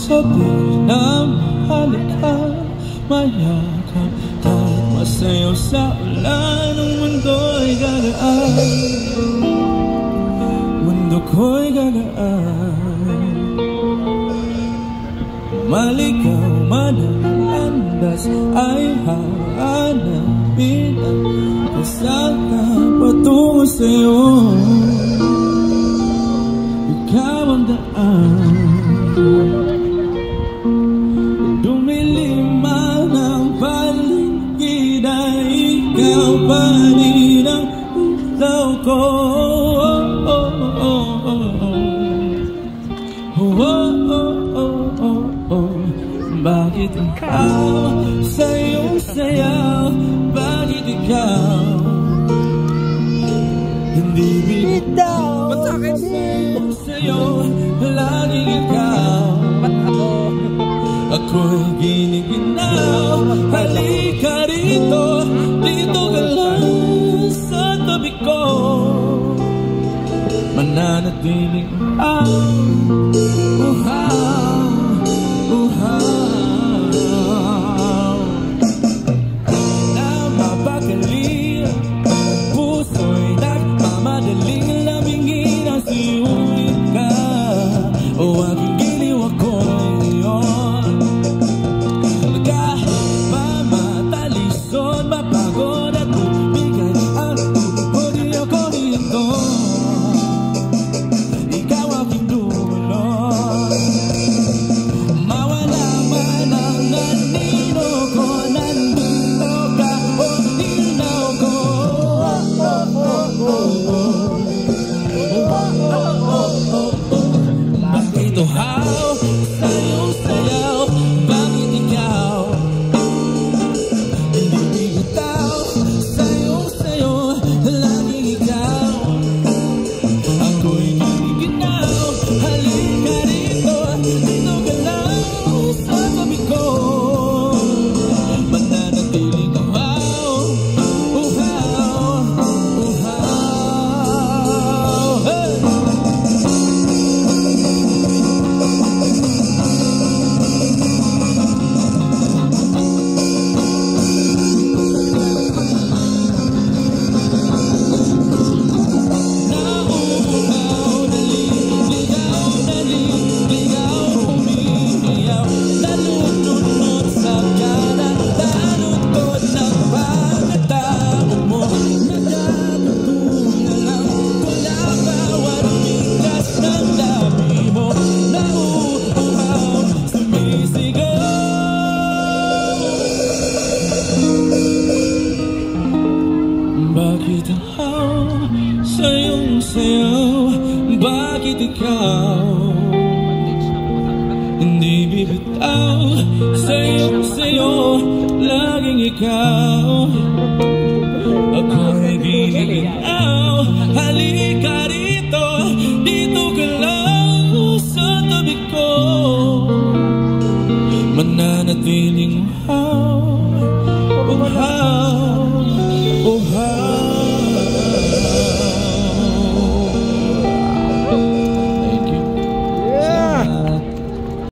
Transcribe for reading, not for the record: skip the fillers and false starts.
sabihin na mahalaga, mayakap kahit masayaw sa ulan. Ang mundo'y gagaan, mundo ko'y gagaan. Maligaw man ang landas ay hahanapin ang kasama patungo sa'yo. Ikaw ang daan, dumiliman ang paligid ay ikaw pa rin ang ilaw ko. Bakit ikaw sa iyong sayaw? Bakit ikaw hindi bitaw? Ba't sa'kin sa'yo laging ikaw? Ba't ako? Ako'y giniginaw. Halika rito, dito ka lang sa tabi ko. Mananatiling bakit ikaw hindi bibitaw? Sa'yo, laging ikaw. Ako'y giniginaw. Halika rito, dito ka lang sa tabi ko. Mananatiling